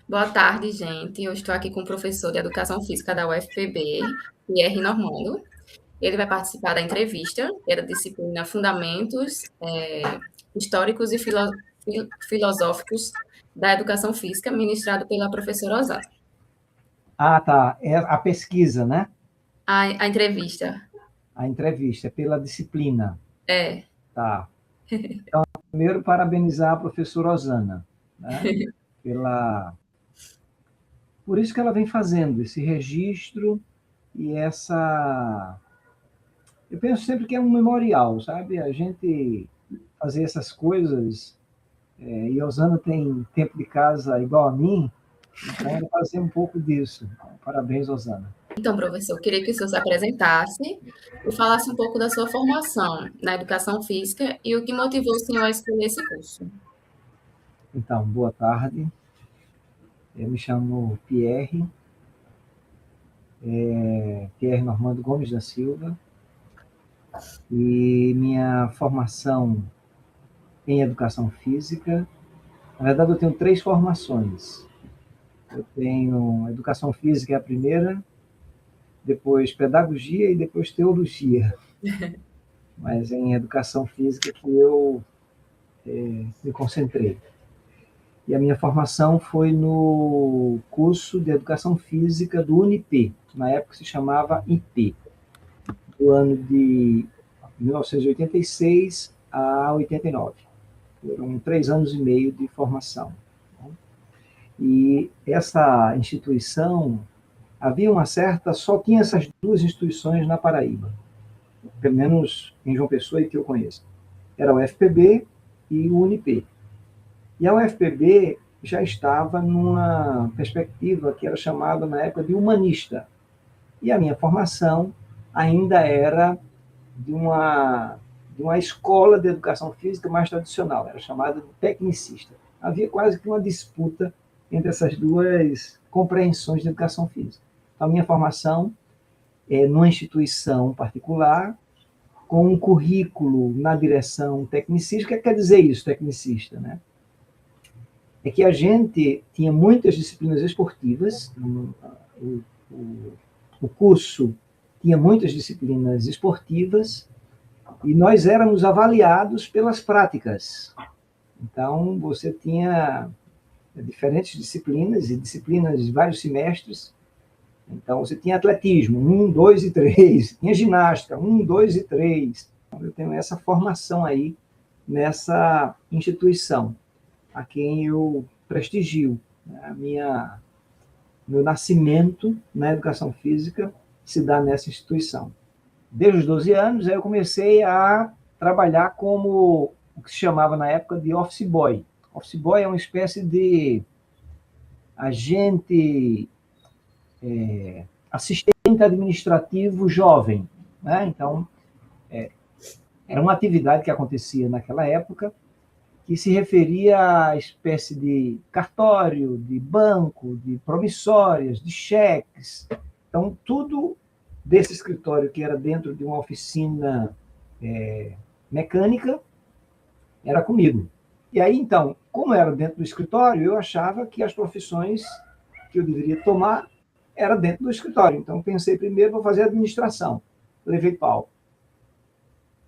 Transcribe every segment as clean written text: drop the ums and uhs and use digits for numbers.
Boa tarde, gente. Eu estou aqui com o professor de Educação Física da UFPB, Pierre Normando. Ele vai participar da entrevista, que é da disciplina Fundamentos Históricos e Filosóficos da Educação Física, ministrado pela professora Osana. Ah, tá. É a pesquisa, né? A entrevista A entrevista, é pela disciplina. é. Tá. Primeiro, parabenizar a professora Osana, né? Pela... Por isso que ela vem fazendo esse registro e essa... Eu penso sempre que é um memorial, sabe? A gente fazer essas coisas, e a Osana tem tempo de casa igual a mim, então ela fazer um pouco disso. Parabéns, Osana. Então, professor, eu queria que o senhor se apresentasse e falasse um pouco da sua formação na educação física e o que motivou o senhor a escolher esse curso. Então, boa tarde. Eu me chamo Pierre Normando Gomes da Silva, e minha formação em educação física, na verdade eu tenho três formações. Eu tenho educação física é a primeira, depois pedagogia e depois teologia. Mas é em educação física que eu me concentrei. E a minha formação foi no curso de educação física do UNIP, na época se chamava IP, do ano de 1986 a 89. Foram 3 anos e meio de formação. E essa instituição, havia uma certa, só tinha essas duas instituições na Paraíba, pelo menos em João Pessoa e que eu conheço. Era o UFPB e o UNIP. E a UFPB já estava numa perspectiva que era chamada na época de humanista. E a minha formação ainda era de uma escola de educação física mais tradicional, era chamada de tecnicista. Havia quase que uma disputa entre essas duas compreensões de educação física. Então, a minha formação é numa instituição particular, com um currículo na direção tecnicista. O que quer dizer isso, tecnicista? Né? É que a gente tinha muitas disciplinas esportivas, o curso tinha muitas disciplinas esportivas, e nós éramos avaliados pelas práticas. Então, você tinha diferentes disciplinas, e disciplinas de vários semestres. Então, você tinha atletismo, 1, 2 e 3. Tinha ginástica, 1, 2 e 3. Então, eu tenho essa formação aí nessa instituição, a quem eu prestigio. Meu nascimento na educação física se dá nessa instituição. Desde os 12 anos, eu comecei a trabalhar como o que se chamava na época de office boy. Office boy é uma espécie de agente, assistente administrativo jovem. Né? Então, era uma atividade que acontecia naquela época, que se referia à espécie de cartório, de banco, de promissórias, de cheques. Então, tudo desse escritório que era dentro de uma oficina mecânica era comigo. E aí, então, como era dentro do escritório, eu achava que as profissões que eu deveria tomar era dentro do escritório. Então, pensei primeiro, vou fazer administração. Levei pau.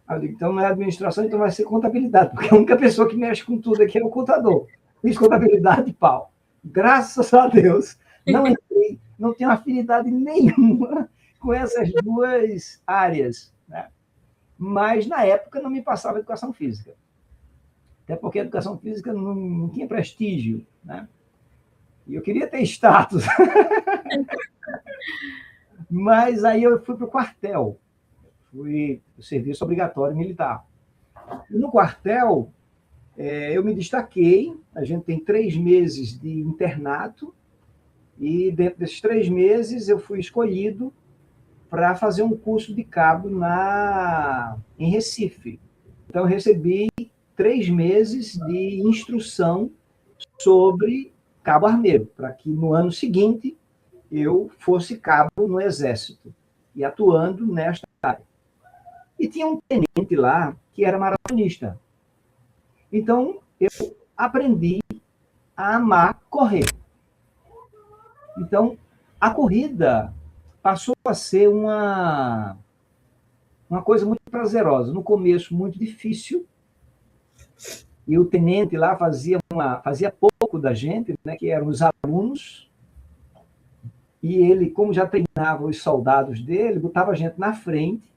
Aí eu digo, então não é administração, então vai ser contabilidade, porque a única pessoa que mexe com tudo aqui é o contador. Fiz contabilidade, pau. Graças a Deus, não entrei, não tenho afinidade nenhuma com essas duas áreas. Né? Mas, na época, não me passava educação física. Até porque a educação física não tinha prestígio. Né? E eu queria ter status. Mas aí eu fui para o quartel. Fui para o serviço obrigatório militar. E no quartel, eu me destaquei. A gente tem 3 meses de internato, e dentro desses 3 meses eu fui escolhido para fazer um curso de cabo em Recife. Então eu recebi 3 meses de instrução sobre cabo armeiro, para que no ano seguinte eu fosse cabo no Exército e atuando nesta área. E tinha um tenente lá que era maratonista. Então eu aprendi a amar correr. Então, a corrida passou a ser uma coisa muito prazerosa. No começo, muito difícil, e o tenente lá fazia pouco da gente, né, que eram os alunos, e ele, como já treinava os soldados dele, botava a gente na frente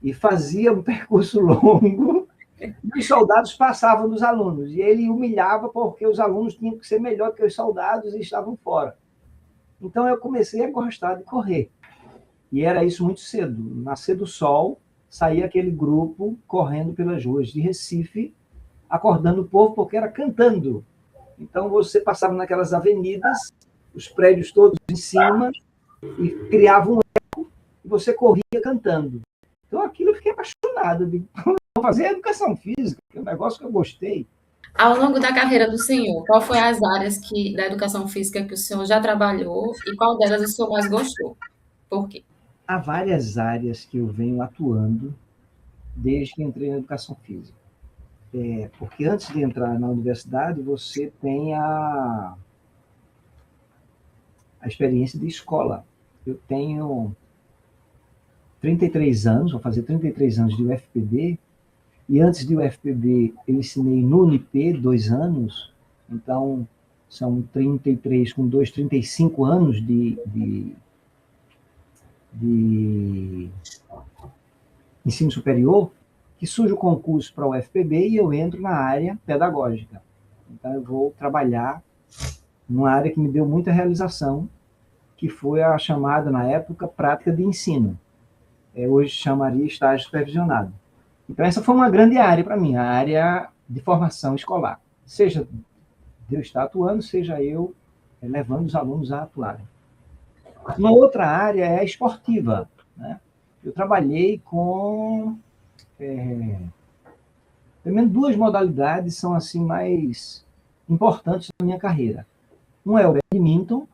e fazia um percurso longo, e os soldados passavam dos alunos, e ele humilhava porque os alunos tinham que ser melhor que os soldados e estavam fora. Então eu comecei a gostar de correr, e era isso muito cedo. No nascer do sol, saía aquele grupo correndo pelas ruas de Recife, acordando o povo, porque era cantando. Então você passava naquelas avenidas, os prédios todos em cima, e criava um eco, e você corria cantando. Então aquilo eu fiquei apaixonado. Vou fazer educação física, que é um negócio que eu gostei. Ao longo da carreira do senhor, qual foi as áreas da educação física que o senhor já trabalhou e qual delas o senhor mais gostou? Por quê? Há várias áreas que eu venho atuando desde que entrei na educação física. Porque antes de entrar na universidade, você tem a experiência de escola. Eu tenho 33 anos, vou fazer 33 anos de UFPB, e antes de UFPB eu ensinei no Unip 2 anos, então são 33 com 2, 35 anos de ensino superior, que surge o concurso para a UFPB e eu entro na área pedagógica. Então eu vou trabalhar numa área que me deu muita realização, que foi a chamada, na época, prática de ensino. Hoje chamaria estágio supervisionado. Então essa foi uma grande área para mim, a área de formação escolar. Seja eu estar atuando, seja eu levando os alunos a atuarem. Uma outra área é a esportiva, né? Eu trabalhei com pelo menos duas modalidades são assim mais importantes na minha carreira. Um é o badminton.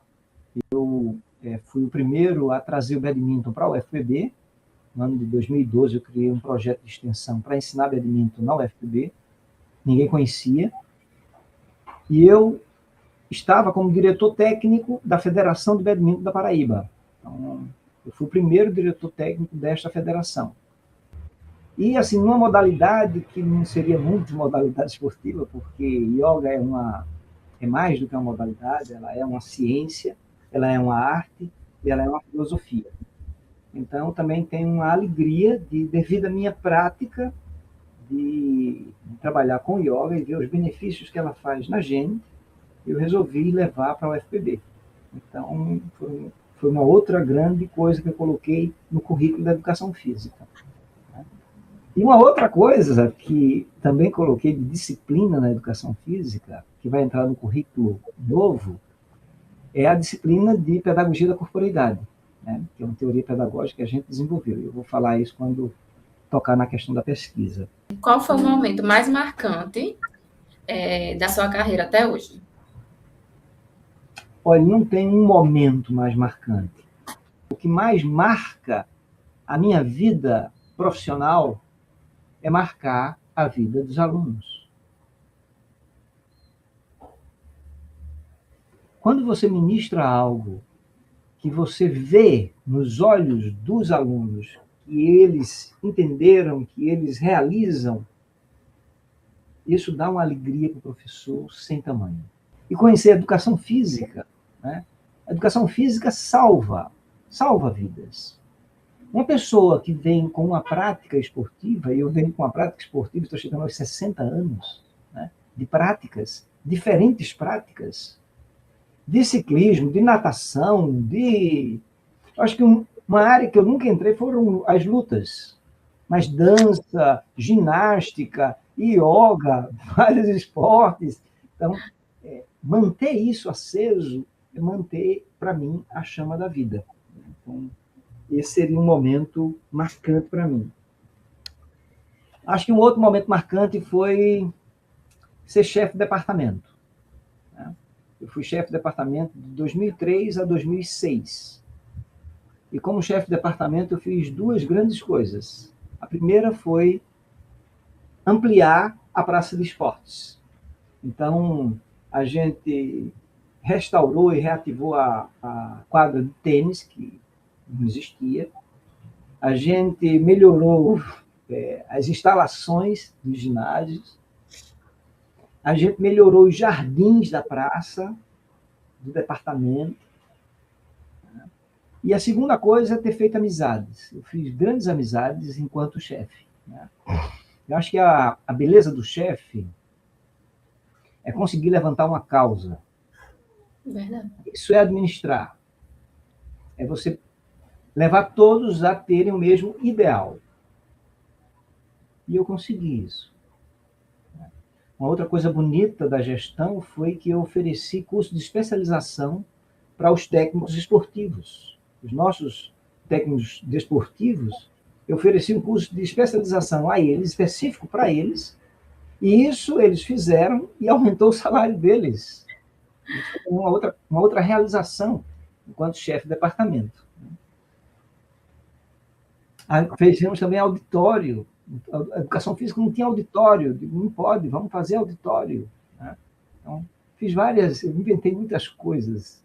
Eu fui o primeiro a trazer o badminton para a UFPB. No ano de 2012 eu criei um projeto de extensão para ensinar badminton na UFPB. Ninguém conhecia. E eu estava como diretor técnico da Federação de Badminton da Paraíba. Então, eu fui o primeiro diretor técnico desta federação. E, assim, numa modalidade que não seria muito modalidade esportiva, porque yoga é mais do que uma modalidade, ela é uma ciência, ela é uma arte e ela é uma filosofia. Então, também tenho uma alegria devido à minha prática de trabalhar com yoga e ver os benefícios que ela faz na gente, eu resolvi levar para a UFPB. Então, foi uma outra grande coisa que eu coloquei no currículo da educação física. E uma outra coisa que também coloquei de disciplina na educação física, que vai entrar no currículo novo, é a disciplina de pedagogia da corporeidade, né? Que é uma teoria pedagógica que a gente desenvolveu. Eu vou falar isso quando tocar na questão da pesquisa. Qual foi o momento mais marcante da sua carreira até hoje? Olha, não tem um momento mais marcante. O que mais marca a minha vida profissional é marcar a vida dos alunos. Quando você ministra algo que você vê nos olhos dos alunos que eles entenderam, que eles realizam, isso dá uma alegria para o professor sem tamanho. E conhecer a educação física, né? A educação física salva vidas. Uma pessoa que vem com uma prática esportiva, e eu venho com uma prática esportiva, estou chegando aos 60 anos, né, de práticas, diferentes práticas, de ciclismo, de natação, acho que uma área que eu nunca entrei foram as lutas, mas dança, ginástica, yoga, vários esportes. Então, manter isso aceso é manter, para mim, a chama da vida. Então, esse seria um momento marcante para mim. Acho que um outro momento marcante foi ser chefe de departamento. Eu fui chefe de departamento de 2003 a 2006. E como chefe de departamento eu fiz duas grandes coisas. A primeira foi ampliar a praça de esportes. Então, a gente restaurou e reativou a quadra de tênis, que não existia. A gente melhorou as instalações dos ginásios. A gente melhorou os jardins da praça, do departamento. E a segunda coisa é ter feito amizades. Eu fiz grandes amizades enquanto chefe. Né? Eu acho que a beleza do chefe é conseguir levantar uma causa. Verdade. Isso é administrar. É você levar todos a terem o mesmo ideal. E eu consegui isso. Uma outra coisa bonita da gestão foi que eu ofereci curso de especialização para os técnicos esportivos. Os nossos técnicos desportivos, eu ofereci um curso de especialização a eles, específico para eles, e isso eles fizeram e aumentou o salário deles. Isso foi uma outra realização enquanto chefe de departamento. Fizemos também auditório. A educação física não tinha auditório. Não pode, vamos fazer auditório. Né? Então, fiz várias, eu inventei muitas coisas.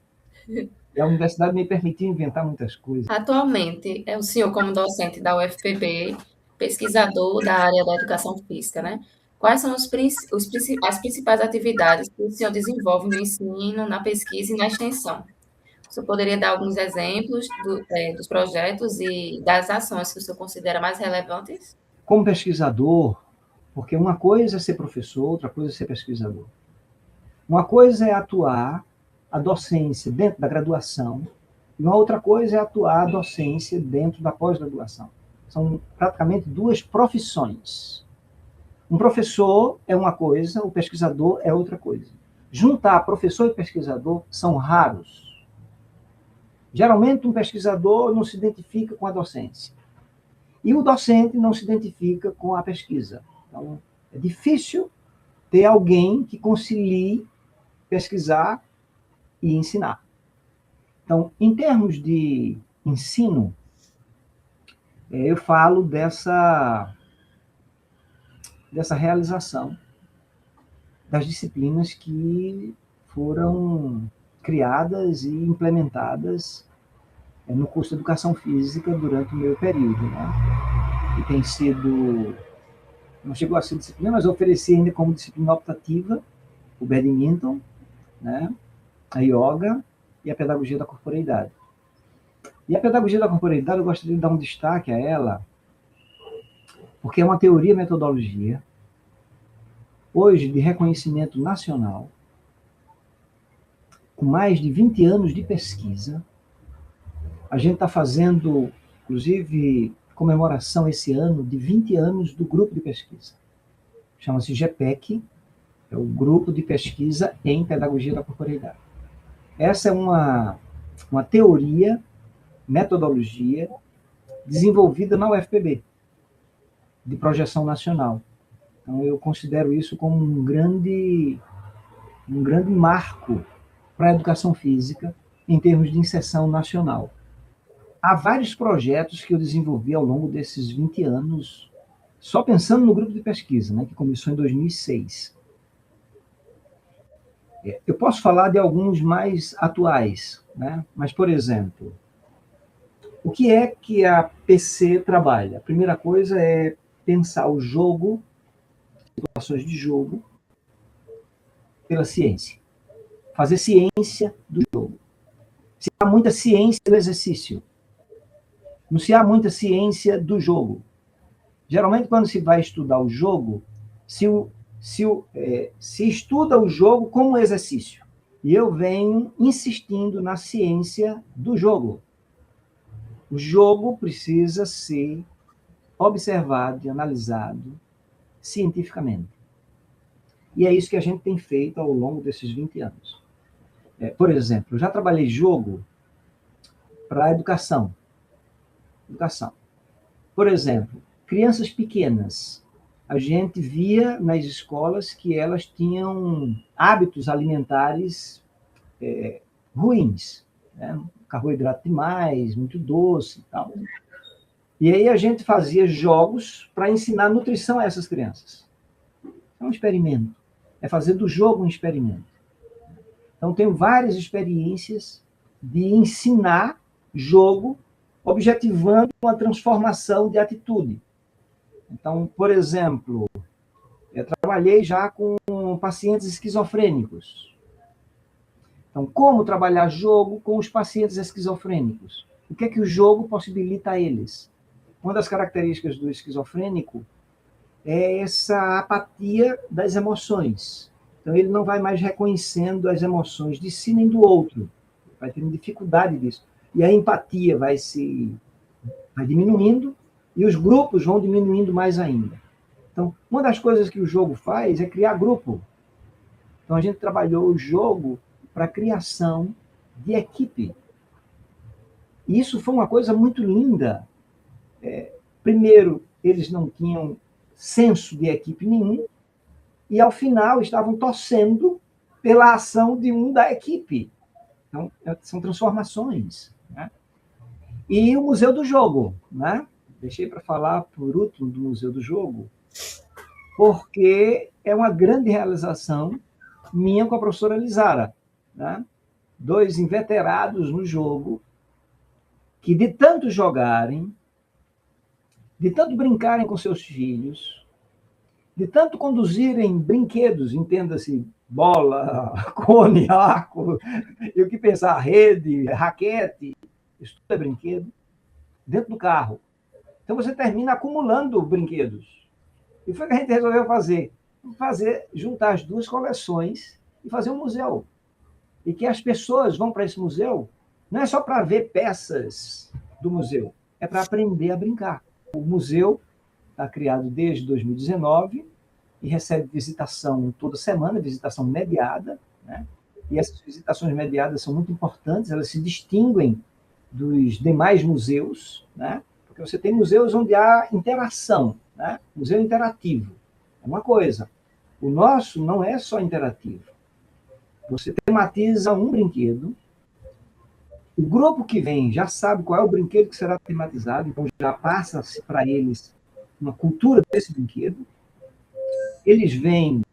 E a universidade me permitiu inventar muitas coisas. Atualmente, é o senhor, como docente da UFPB, pesquisador da área da educação física, né? Quais são as principais atividades que o senhor desenvolve no ensino, na pesquisa e na extensão? O senhor poderia dar alguns exemplos dos projetos e das ações que o senhor considera mais relevantes? Como pesquisador, porque uma coisa é ser professor, outra coisa é ser pesquisador. Uma coisa é atuar a docência dentro da graduação, e uma outra coisa é atuar a docência dentro da pós-graduação. São praticamente duas profissões. Um professor é uma coisa, o pesquisador é outra coisa. Juntar professor e pesquisador são raros. Geralmente, um pesquisador não se identifica com a docência. E o docente não se identifica com a pesquisa. Então, é difícil ter alguém que concilie pesquisar e ensinar. Então, em termos de ensino, eu falo dessa realização das disciplinas que foram criadas e implementadas no curso de Educação Física durante o meu período. Né? E tem sido, não chegou a ser disciplina, mas eu ofereci ainda como disciplina optativa o badminton, né? A yoga e a pedagogia da corporeidade. E a pedagogia da corporeidade eu gostaria de dar um destaque a ela, porque é uma teoria e metodologia, hoje de reconhecimento nacional, com mais de 20 anos de pesquisa. A gente está fazendo, inclusive, comemoração esse ano de 20 anos do grupo de pesquisa. Chama-se GPEC, é o Grupo de Pesquisa em Pedagogia da Corporeidade. Essa é uma teoria, metodologia, desenvolvida na UFPB, de projeção nacional. Então, eu considero isso como um grande marco para a educação física em termos de inserção nacional. Há vários projetos que eu desenvolvi ao longo desses 20 anos, só pensando no grupo de pesquisa, né, que começou em 2006. Eu posso falar de alguns mais atuais, né? Mas, por exemplo, o que é que a PC trabalha? A primeira coisa é pensar o jogo, situações de jogo, pela ciência. Fazer ciência do jogo. Se há muita ciência do exercício, não se há muita ciência do jogo. Geralmente, quando se vai estudar o jogo, se estuda o jogo como exercício. E eu venho insistindo na ciência do jogo. O jogo precisa ser observado e analisado cientificamente. E é isso que a gente tem feito ao longo desses 20 anos. Por exemplo, eu já trabalhei jogo para a educação. Por exemplo, crianças pequenas. A gente via nas escolas que elas tinham hábitos alimentares ruins, né? Carboidrato demais, muito doce e tal. E aí a gente fazia jogos para ensinar nutrição a essas crianças. É um experimento. É fazer do jogo um experimento. Então, tenho várias experiências de ensinar jogo, objetivando uma transformação de atitude. Então, por exemplo, eu trabalhei já com pacientes esquizofrênicos. Então, como trabalhar jogo com os pacientes esquizofrênicos? O que é que o jogo possibilita a eles? Uma das características do esquizofrênico é essa apatia das emoções. Então, ele não vai mais reconhecendo as emoções de si nem do outro. Vai tendo dificuldade disso. E a empatia vai diminuindo e os grupos vão diminuindo mais ainda. Então, uma das coisas que o jogo faz é criar grupo. Então, a gente trabalhou o jogo para a criação de equipe. E isso foi uma coisa muito linda. Primeiro, eles não tinham senso de equipe nenhum, e ao final estavam torcendo pela ação de um da equipe. Então, são transformações. Né? E o Museu do Jogo. Né? Deixei para falar por último do Museu do Jogo, porque é uma grande realização minha com a professora Lisara. Né? 2 inveterados no jogo, que de tanto jogarem, de tanto brincarem com seus filhos, de tanto conduzirem brinquedos, entenda-se, bola, cone, arco, e o que pensar, rede, raquete, isso tudo é brinquedo, dentro do carro. Então você termina acumulando brinquedos. E foi o que a gente resolveu fazer. Juntar as 2 coleções e fazer um museu. E que as pessoas vão para esse museu, não é só para ver peças do museu, é para aprender a brincar. O museu está criado desde 2019 e recebe visitação toda semana, visitação mediada, né? E essas visitações mediadas são muito importantes, elas se distinguem dos demais museus, né? Porque você tem museus onde há interação, né? Museu interativo é uma coisa. O nosso não é só interativo. Você tematiza um brinquedo, o grupo que vem já sabe qual é o brinquedo que será tematizado, então já passa-se para eles uma cultura desse brinquedo. Eles vêm,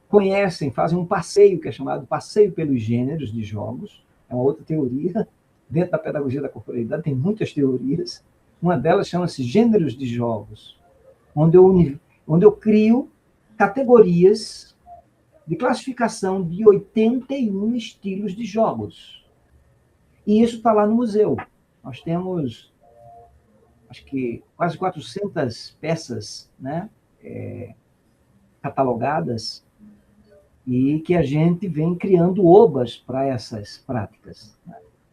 conhecem, fazem um passeio, que é chamado passeio pelos gêneros de jogos, é uma outra teoria. Dentro da pedagogia da corporeidade tem muitas teorias. Uma delas chama-se gêneros de jogos, onde eu crio categorias de classificação de 81 estilos de jogos. E isso está lá no museu. Nós temos, acho que, quase 400 peças, né, catalogadas, e que a gente vem criando obas para essas práticas.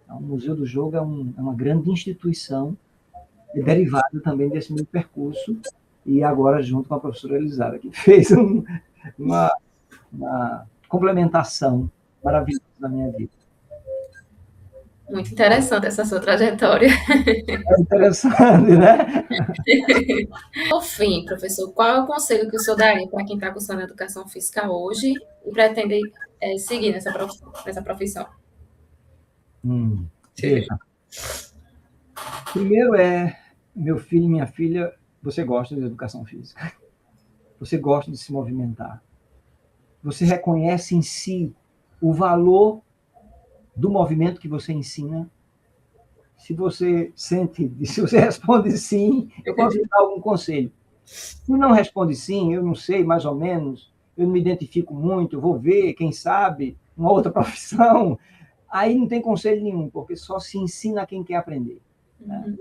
Então, o Museu do Jogo é uma grande instituição, derivada também desse meu percurso, e agora junto com a professora Elisara, que fez uma complementação maravilhosa na minha vida. Muito interessante essa sua trajetória. É interessante, né? Por fim, professor, qual é o conselho que o senhor daria para quem está cursando educação física hoje e pretende seguir nessa profissão? Veja. Primeiro meu filho e minha filha, você gosta de educação física. Você gosta de se movimentar. Você reconhece em si o valor do movimento que você ensina. Se você responde sim, eu posso lhe dar algum conselho. Se não responde sim, eu não sei, mais ou menos, eu não me identifico muito, eu vou ver, quem sabe, uma outra profissão, aí não tem conselho nenhum, porque só se ensina a quem quer aprender. Né?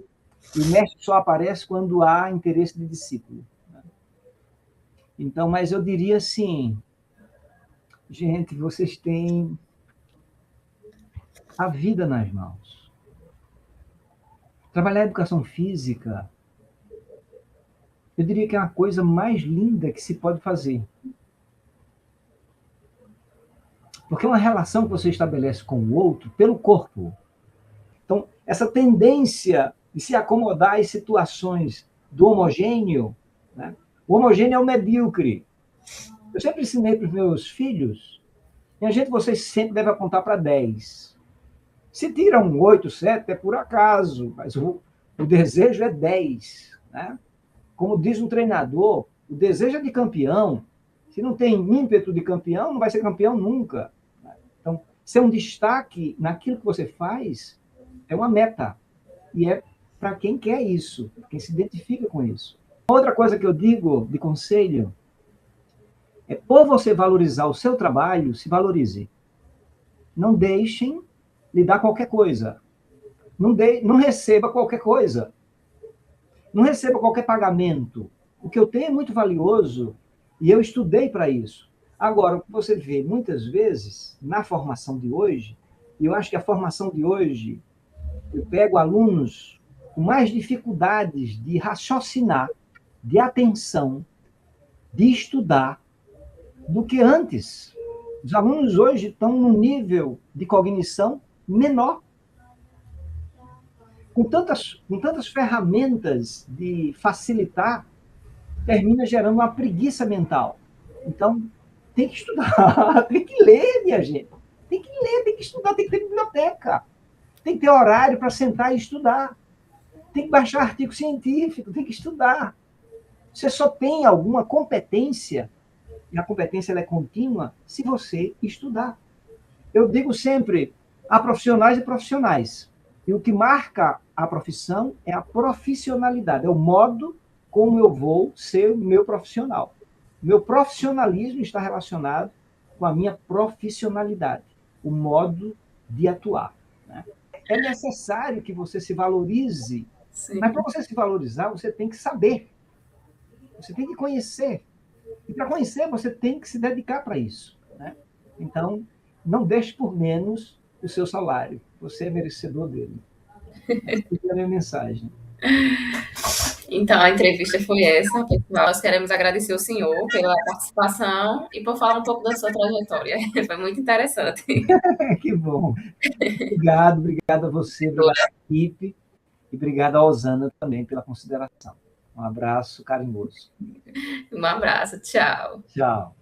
E o mestre só aparece quando há interesse de discípulo. Né? Então, mas eu diria assim, gente, vocês têm a vida nas mãos. Trabalhar a educação física, eu diria que é a coisa mais linda que se pode fazer. Porque é uma relação que você estabelece com o outro pelo corpo. Então, essa tendência de se acomodar às situações do homogêneo, né? O homogêneo é o medíocre. Eu sempre ensinei para os meus filhos, minha gente, vocês sempre devem apontar para 10. Se tiram 8, 7, é por acaso, mas o desejo é 10. Né? Como diz um treinador, o desejo é de campeão. Se não tem ímpeto de campeão, não vai ser campeão nunca. Então, ser um destaque naquilo que você faz é uma meta. E é para quem quer isso, quem se identifica com isso. Outra coisa que eu digo de conselho é, por você valorizar o seu trabalho, se valorize. Não deixem lhe dar qualquer coisa. Não receba qualquer coisa. Não receba qualquer pagamento. O que eu tenho é muito valioso e eu estudei para isso. Agora, o que você vê muitas vezes na formação de hoje, e eu acho que a formação de hoje, eu pego alunos com mais dificuldades de raciocinar, de atenção, de estudar, do que antes. Os alunos hoje estão num nível de cognição menor. Com tantas ferramentas de facilitar, termina gerando uma preguiça mental. Então, tem que estudar, tem que ler, minha gente. Tem que ler, tem que estudar, tem que ter biblioteca. Tem que ter horário para sentar e estudar. Tem que baixar artigo científico, tem que estudar. Você só tem alguma competência, e a competência ela é contínua, se você estudar. Eu digo sempre, há profissionais e profissionais. E o que marca a profissão é a profissionalidade, é o modo como eu vou ser o meu profissional. Meu profissionalismo está relacionado com a minha profissionalidade, o modo de atuar. Né? É necessário que você se valorize, Sim. mas para você se valorizar, você tem que saber, você tem que conhecer. E para conhecer, você tem que se dedicar para isso. Né? Então, não deixe por menos o seu salário. Você é merecedor dele. Essa é a minha mensagem. Então, a entrevista foi essa, pessoal. Nós queremos agradecer o senhor pela participação e por falar um pouco da sua trajetória. Foi muito interessante. Que bom. Obrigado a você, obrigado à equipe e obrigado a Osana também pela consideração. Um abraço carinhoso. Um abraço, tchau. Tchau.